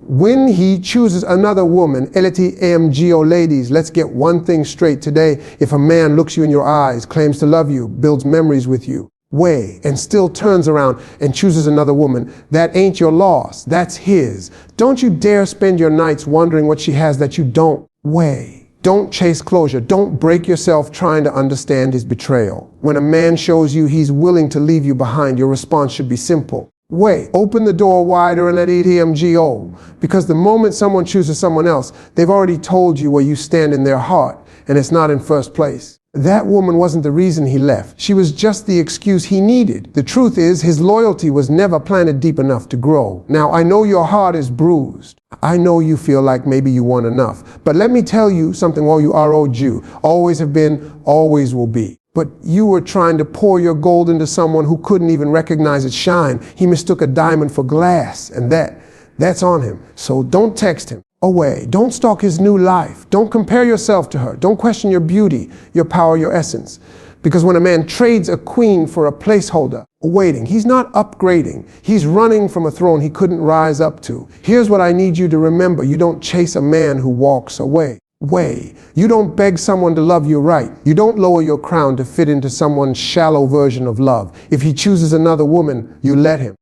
When he chooses another woman, LTMGO ladies, let's get one thing straight today. If a man looks you in your eyes, claims to love you, builds memories with you, and still turns around and chooses another woman, that ain't your loss, that's his. Don't you dare spend your nights wondering what she has that you don't. Don't chase closure. Don't break yourself trying to understand his betrayal. When a man shows you he's willing to leave you behind, your response should be simple. Open the door wider and let ETMGO. Because the moment someone chooses someone else, they've already told you where you stand in their heart, and it's not in first place. That woman wasn't the reason he left. She was just the excuse he needed. The truth is, his loyalty was never planted deep enough to grow. Now, I know your heart is bruised. I know you feel like maybe you weren't enough. But let me tell you something while you are old Jew. Always have been, always will be. But you were trying to pour your gold into someone who couldn't even recognize its shine. He mistook a diamond for glass, and that's on him. So don't text him. Don't stalk his new life. Don't compare yourself to her. Don't question your beauty, your power, your essence. Because when a man trades a queen for a placeholder, he's not upgrading. He's running from a throne he couldn't rise up to. Here's what I need you to remember. You don't chase a man who walks away. You don't beg someone to love you right. You don't lower your crown to fit into someone's shallow version of love. If he chooses another woman, you let him.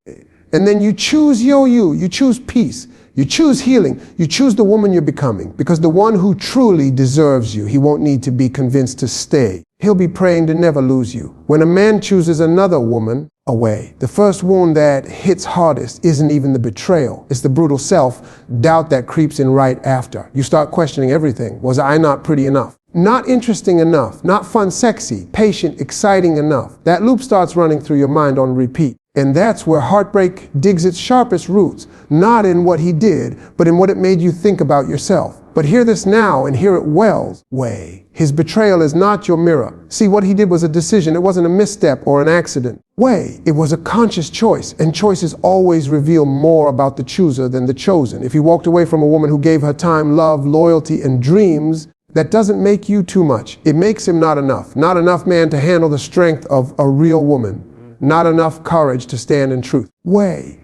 And then you choose you choose peace. You choose healing. You choose the woman you're becoming. Because the one who truly deserves you, he won't need to be convinced to stay. He'll be praying to never lose you. When a man chooses another woman, the first wound that hits hardest isn't even the betrayal. It's the brutal self-doubt that creeps in right after. You start questioning everything. Was I not pretty enough? Not interesting enough? Not fun, sexy, patient, exciting enough? That loop starts running through your mind on repeat. And that's where heartbreak digs its sharpest roots, not in what he did, but in what it made you think about yourself. But hear this now and hear it well. His betrayal is not your mirror. See, what he did was a decision. It wasn't a misstep or an accident. It was a conscious choice, and choices always reveal more about the chooser than the chosen. If he walked away from a woman who gave her time, love, loyalty, and dreams, that doesn't make you too much. It makes him not enough. Not enough man to handle the strength of a real woman. Not enough courage to stand in truth.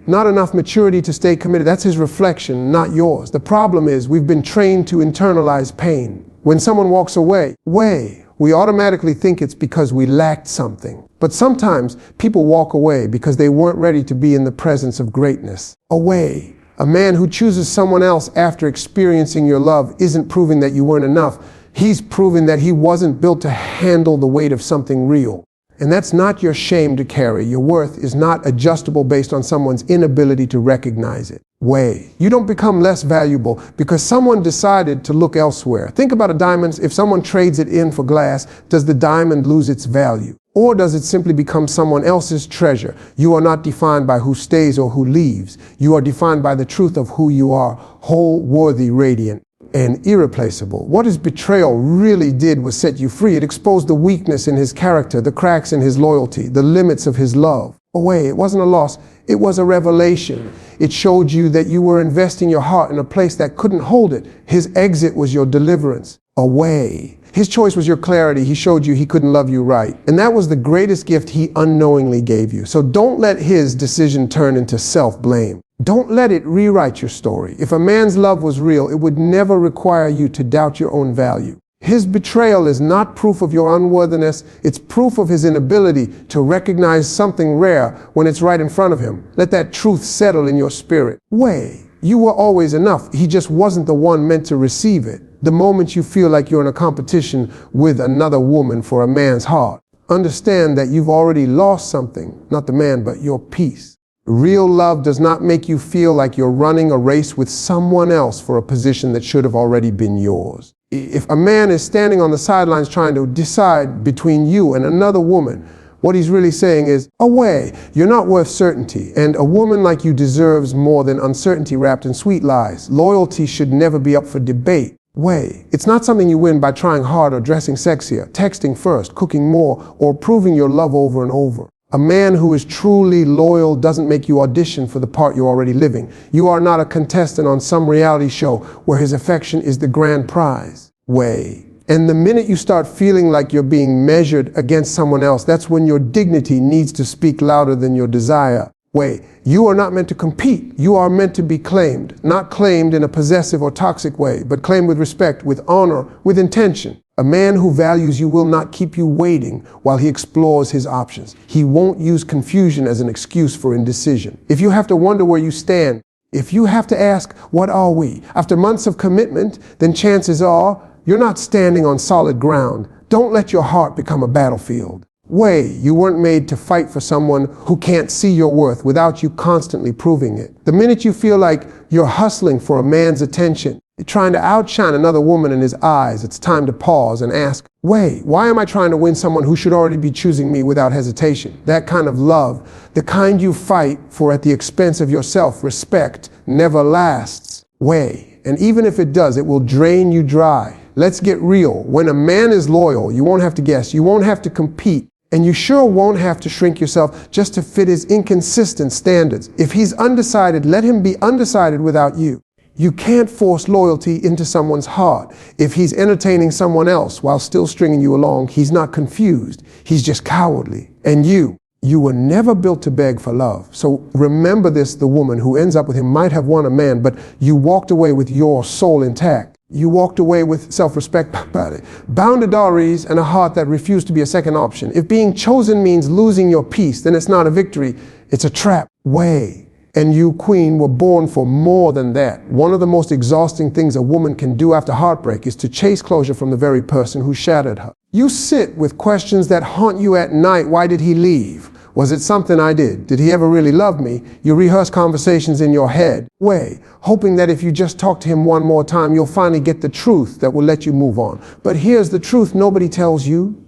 Not enough maturity to stay committed. That's his reflection, not yours. The problem is we've been trained to internalize pain. When someone walks away, we automatically think it's because we lacked something. But sometimes people walk away because they weren't ready to be in the presence of greatness. A man who chooses someone else after experiencing your love isn't proving that you weren't enough. He's proving that he wasn't built to handle the weight of something real. And that's not your shame to carry. Your worth is not adjustable based on someone's inability to recognize it. You don't become less valuable because someone decided to look elsewhere. Think about a diamond. If someone trades it in for glass, does the diamond lose its value? Or does it simply become someone else's treasure? You are not defined by who stays or who leaves. You are defined by the truth of who you are, whole, worthy, radiant, and irreplaceable. What his betrayal really did was set you free. It exposed the weakness in his character, the cracks in his loyalty, the limits of his love. It wasn't a loss, it was a revelation. It showed you that you were investing your heart in a place that couldn't hold it. His exit was your deliverance. His choice was your clarity. He showed you he couldn't love you right. And that was the greatest gift he unknowingly gave you. So don't let his decision turn into self-blame. Don't let it rewrite your story. If a man's love was real, it would never require you to doubt your own value. His betrayal is not proof of your unworthiness. It's proof of his inability to recognize something rare when it's right in front of him. Let that truth settle in your spirit. You were always enough. He just wasn't the one meant to receive it. The moment you feel like you're in a competition with another woman for a man's heart, understand that you've already lost something, not the man, but your peace. Real love does not make you feel like you're running a race with someone else for a position that should have already been yours. If a man is standing on the sidelines trying to decide between you and another woman, what he's really saying is, you're not worth certainty, and a woman like you deserves more than uncertainty wrapped in sweet lies. Loyalty should never be up for debate. It's not something you win by trying harder, dressing sexier, texting first, cooking more, or proving your love over and over. A man who is truly loyal doesn't make you audition for the part you're already living. You are not a contestant on some reality show where his affection is the grand prize. And the minute you start feeling like you're being measured against someone else, that's when your dignity needs to speak louder than your desire. Way, you are not meant to compete. You are meant to be claimed. Not claimed in a possessive or toxic way, but claimed with respect, with honor, with intention. A man who values you will not keep you waiting while he explores his options. He won't use confusion as an excuse for indecision. If you have to wonder where you stand, if you have to ask, what are we? After months of commitment, then chances are you're not standing on solid ground. Don't let your heart become a battlefield. Way, you weren't made to fight for someone who can't see your worth without you constantly proving it. The minute you feel like you're hustling for a man's attention, you're trying to outshine another woman in his eyes, it's time to pause and ask, wait, why am I trying to win someone who should already be choosing me without hesitation? That kind of love, the kind you fight for at the expense of your self-respect, never lasts. Way, and even if it does, it will drain you dry. Let's get real. When a man is loyal, you won't have to guess, you won't have to compete, and you sure won't have to shrink yourself just to fit his inconsistent standards. If he's undecided, let him be undecided without you. You can't force loyalty into someone's heart. If he's entertaining someone else while still stringing you along, he's not confused. He's just cowardly. And you were never built to beg for love. So remember this, the woman who ends up with him might have won a man, but you walked away with your soul intact. You walked away with self-respect, boundaries, and a heart that refused to be a second option. If being chosen means losing your peace, then it's not a victory, it's a trap. Way. And you, queen, were born for more than that. One of the most exhausting things a woman can do after heartbreak is to chase closure from the very person who shattered her. You sit with questions that haunt you at night. Why did he leave? Was it something I did? Did he ever really love me? You rehearse conversations in your head. Way, hoping that if you just talk to him one more time, you'll finally get the truth that will let you move on. But here's the truth nobody tells you.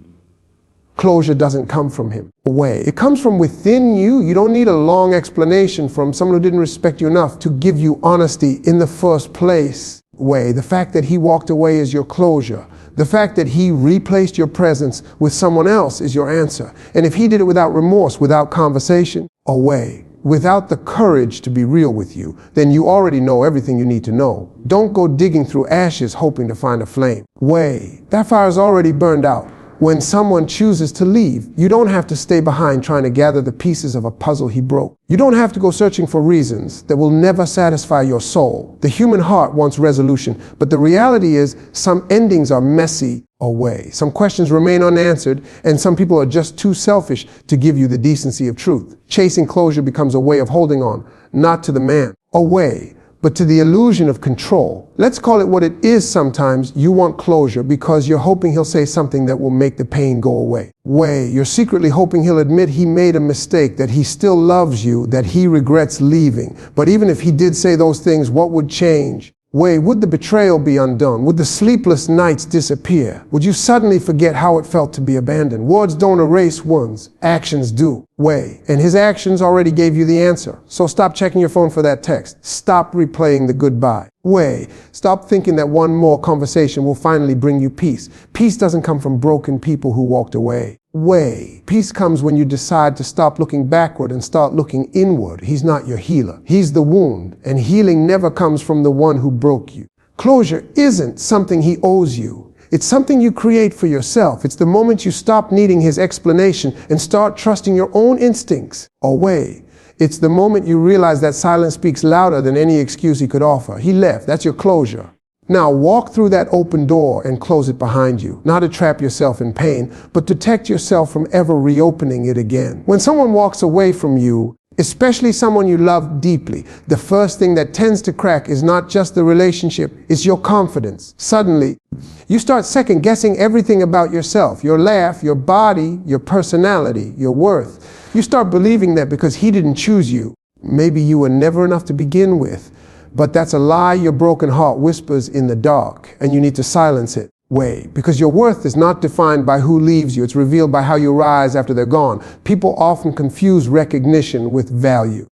Closure doesn't come from him. Way, it comes from within you. You don't need a long explanation from someone who didn't respect you enough to give you honesty in the first place. Way, the fact that he walked away is your closure. The fact that he replaced your presence with someone else is your answer. And if he did it without remorse, without conversation, away, without the courage to be real with you, then you already know everything you need to know. Don't go digging through ashes hoping to find a flame. Way, that fire's already burned out. When someone chooses to leave, you don't have to stay behind trying to gather the pieces of a puzzle he broke. You don't have to go searching for reasons that will never satisfy your soul. The human heart wants resolution, but the reality is some endings are messy. Away. Some questions remain unanswered, and some people are just too selfish to give you the decency of truth. Chasing closure becomes a way of holding on, not to the man. Away. But to the illusion of control. Let's call it what it is sometimes. You want closure because you're hoping he'll say something that will make the pain go away. Way, you're secretly hoping he'll admit he made a mistake, that he still loves you, that he regrets leaving. But even if he did say those things, what would change? Way, would the betrayal be undone? Would the sleepless nights disappear? Would you suddenly forget how it felt to be abandoned? Words don't erase wounds, actions do. Way, and his actions already gave you the answer. So stop checking your phone for that text. Stop replaying the goodbye. Way, stop thinking that one more conversation will finally bring you peace. Peace doesn't come from broken people who walked away. Way, peace comes when you decide to stop looking backward and start looking inward. He's not your healer. He's the wound, and healing never comes from the one who broke you. Closure isn't something he owes you. It's something you create for yourself. It's the moment you stop needing his explanation and start trusting your own instincts. Away. It's the moment you realize that silence speaks louder than any excuse he could offer. He left. That's your closure. Now walk through that open door and close it behind you, not to trap yourself in pain, but to protect yourself from ever reopening it again. When someone walks away from you, especially someone you love deeply, the first thing that tends to crack is not just the relationship, it's your confidence. Suddenly, you start second guessing everything about yourself, your laugh, your body, your personality, your worth. You start believing that because he didn't choose you, maybe you were never enough to begin with. But that's a lie your broken heart whispers in the dark, and you need to silence it. Way, because your worth is not defined by who leaves you, it's revealed by how you rise after they're gone. People often confuse recognition with value.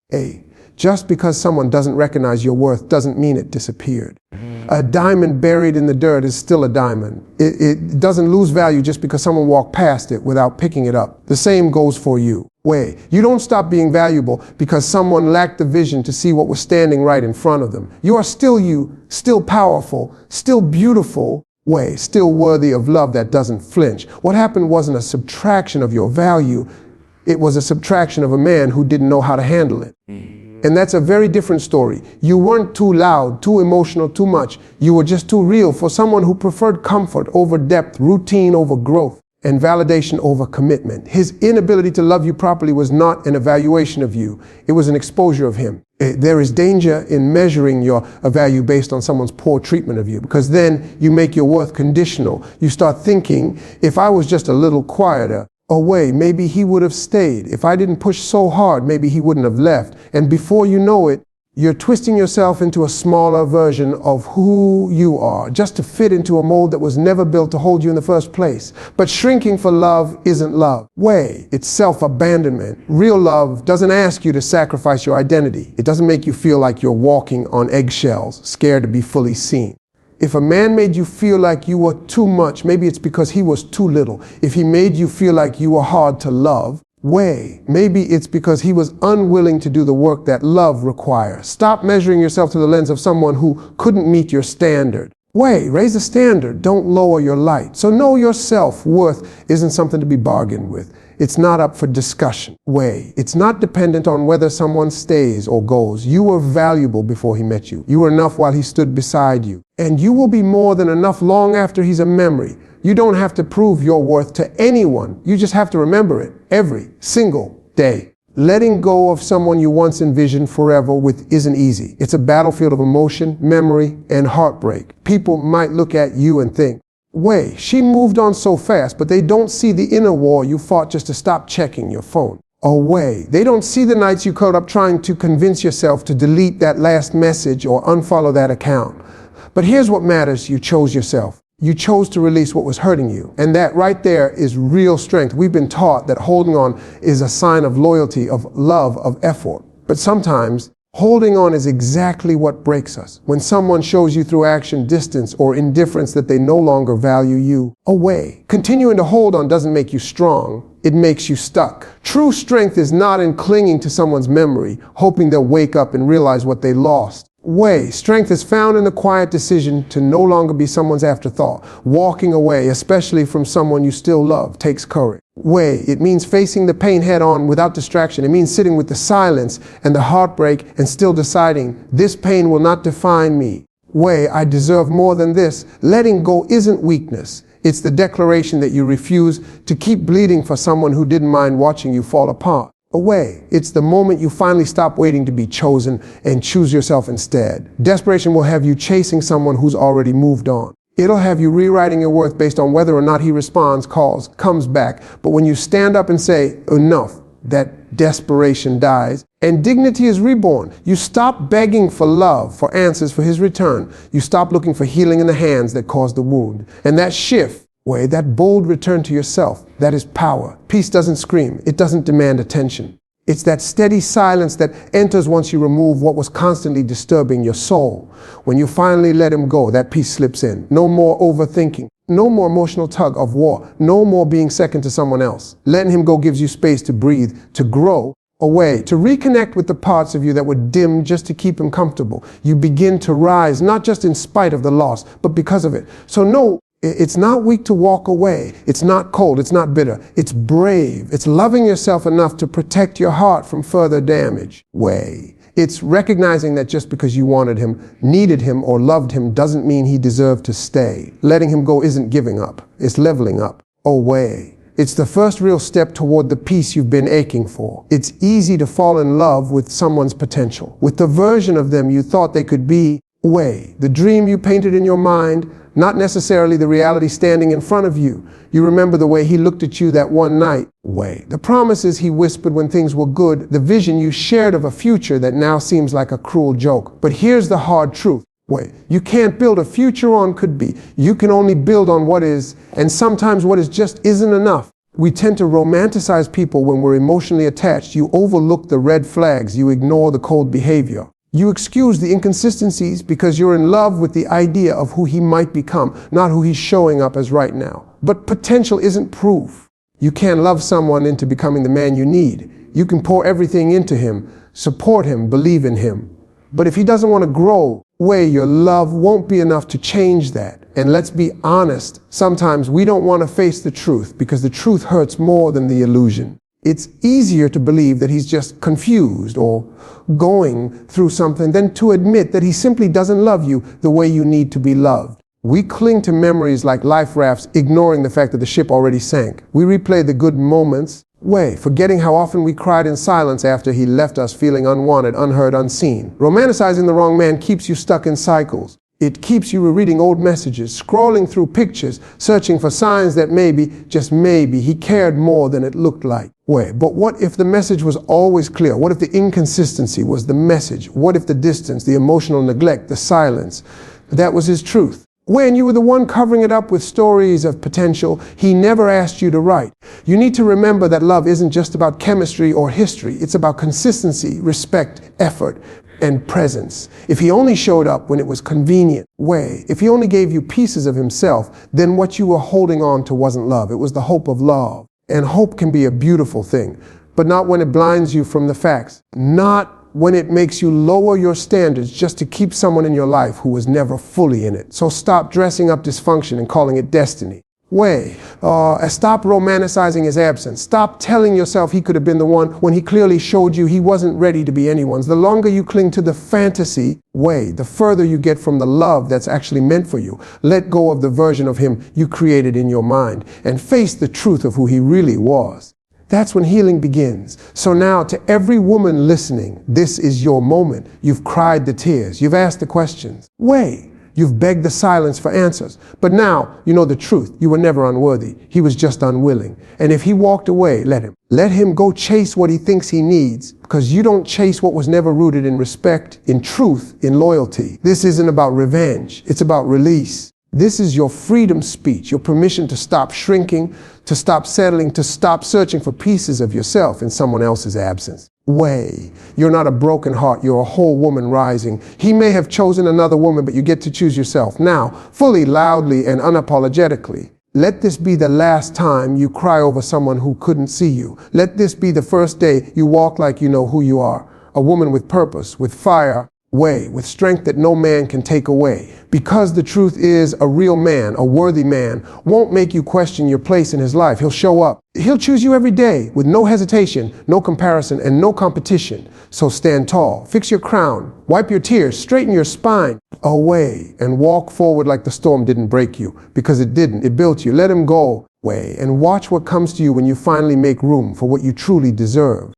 Just because someone doesn't recognize your worth doesn't mean it disappeared. A diamond buried in the dirt is still a diamond. It doesn't lose value just because someone walked past it without picking it up. The same goes for you. Way, you don't stop being valuable because someone lacked the vision to see what was standing right in front of them. You are still you, still powerful, still beautiful. Way, still worthy of love that doesn't flinch. What happened wasn't a subtraction of your value, It was a subtraction of a man who didn't know how to handle it. And that's a very different story. You weren't too loud, too emotional, too much. You were just too real for someone who preferred comfort over depth, routine over growth, and validation over commitment. His inability to love you properly was not an evaluation of you. It was an exposure of him. There is danger in measuring your value based on someone's poor treatment of you, because then you make your worth conditional. You start thinking, if I was just a little quieter, away, maybe he would have stayed. If I didn't push so hard, maybe he wouldn't have left. And before you know it, you're twisting yourself into a smaller version of who you are, just to fit into a mold that was never built to hold you in the first place. But shrinking for love isn't love. It's self-abandonment. Real love doesn't ask you to sacrifice your identity. It doesn't make you feel like you're walking on eggshells, scared to be fully seen. If a man made you feel like you were too much, maybe it's because he was too little. If he made you feel like you were hard to love, maybe it's because he was unwilling to do the work that love requires. Stop measuring yourself through the lens of someone who couldn't meet your standard. Raise the standard, don't lower your light. So know your self-worth isn't something to be bargained with. It's not up for discussion. It's not dependent on whether someone stays or goes. You were valuable before he met you. You were enough while he stood beside you. And you will be more than enough long after he's a memory. You don't have to prove your worth to anyone. You just have to remember it every single day. Letting go of someone you once envisioned forever with isn't easy. It's a battlefield of emotion, memory, and heartbreak. People might look at you and think, she moved on so fast, but they don't see the inner war you fought just to stop checking your phone. They don't see the nights you curled up trying to convince yourself to delete that last message or unfollow that account. But here's what matters: you chose yourself. You chose to release what was hurting you. And that right there is real strength. We've been taught that holding on is a sign of loyalty, of love, of effort. But sometimes holding on is exactly what breaks us. When someone shows you through action, distance, or indifference that they no longer value you, Continuing to hold on doesn't make you strong. It makes you stuck. True strength is not in clinging to someone's memory, hoping they'll wake up and realize what they lost. Strength is found in the quiet decision to no longer be someone's afterthought. Walking away, especially from someone you still love, takes courage. It means facing the pain head on without distraction. It means sitting with the silence and the heartbreak and still deciding, this pain will not define me. I deserve more than this. Letting go isn't weakness. It's the declaration that you refuse to keep bleeding for someone who didn't mind watching you fall apart. It's the moment you finally stop waiting to be chosen and choose yourself instead. Desperation will have you chasing someone who's already moved on. It'll have you rewriting your worth based on whether or not he responds, calls, comes back. But when you stand up and say, enough, that desperation dies and dignity is reborn. You stop begging for love, for answers, for his return. You stop looking for healing in the hands that caused the wound. And that shift, that bold return to yourself, that is power. Peace doesn't scream. It doesn't demand attention. It's that steady silence that enters once you remove what was constantly disturbing your soul. When you finally let him go, that peace slips in. No more overthinking. No more emotional tug of war. No more being second to someone else. Letting him go gives you space to breathe, to grow, to reconnect with the parts of you that were dim just to keep him comfortable. You begin to rise, not just in spite of the loss, but because of it. So no, it's not weak to walk away. It's not cold. It's not bitter. It's brave. It's loving yourself enough to protect your heart from further damage. It's recognizing that just because you wanted him, needed him, or loved him doesn't mean he deserved to stay. Letting him go isn't giving up. It's leveling up. It's the first real step toward the peace you've been aching for. It's easy to fall in love with someone's potential, with the version of them you thought they could be. The dream you painted in your mind, not necessarily the reality standing in front of you. You remember the way he looked at you that one night. The promises he whispered when things were good, the vision you shared of a future that now seems like a cruel joke. But here's the hard truth. You can't build a future on could be. You can only build on what is, and sometimes what is just isn't enough. We tend to romanticize people when we're emotionally attached. You overlook the red flags. You ignore the cold behavior. You excuse the inconsistencies because you're in love with the idea of who he might become, not who he's showing up as right now. But potential isn't proof. You can't love someone into becoming the man you need. You can pour everything into him, support him, believe in him. But if he doesn't want to grow, your love won't be enough to change that. And let's be honest, sometimes we don't want to face the truth because the truth hurts more than the illusion. It's easier to believe that he's just confused or going through something than to admit that he simply doesn't love you the way you need to be loved. We cling to memories like life rafts, ignoring the fact that the ship already sank. We replay the good moments, forgetting how often we cried in silence after he left us feeling unwanted, unheard, unseen. Romanticizing the wrong man keeps you stuck in cycles. It keeps you rereading old messages, scrolling through pictures, searching for signs that maybe, just maybe, he cared more than it looked like. But what if the message was always clear? What if the inconsistency was the message? What if the distance, the emotional neglect, the silence, that was his truth? When you were the one covering it up with stories of potential he never asked you to write. You need to remember that love isn't just about chemistry or history. It's about consistency, respect, effort, and presence. If he only showed up when it was convenient, if he only gave you pieces of himself, then what you were holding on to wasn't love. It was the hope of love. And hope can be a beautiful thing, but not when it blinds you from the facts. Not when it makes you lower your standards just to keep someone in your life who was never fully in it. So stop dressing up dysfunction and calling it destiny. Stop romanticizing his absence. Stop telling yourself he could have been the one when he clearly showed you he wasn't ready to be anyone's. The longer you cling to the fantasy, the further you get from the love that's actually meant for you. Let go of the version of him you created in your mind and face the truth of who he really was. That's when healing begins. So now, to every woman listening, this is your moment. You've cried the tears. You've asked the questions. You've begged the silence for answers. But now, you know the truth. You were never unworthy. He was just unwilling. And if he walked away, let him. Let him go chase what he thinks he needs, because you don't chase what was never rooted in respect, in truth, in loyalty. This isn't about revenge. It's about release. This is your freedom speech, your permission to stop shrinking, to stop settling, to stop searching for pieces of yourself in someone else's absence. You're not a broken heart, you're a whole woman rising. He may have chosen another woman, but you get to choose yourself. Now, fully, loudly, and unapologetically, let this be the last time you cry over someone who couldn't see you. Let this be the first day you walk like you know who you are. A woman with purpose, with fire, with strength that no man can take away. Because the truth is, a real man, a worthy man, won't make you question your place in his life. He'll show up. He'll choose you every day with no hesitation, no comparison, and no competition. So stand tall, fix your crown, wipe your tears, straighten your spine, and walk forward like the storm didn't break you, because it didn't. It built you. Let him go, and watch what comes to you when you finally make room for what you truly deserve.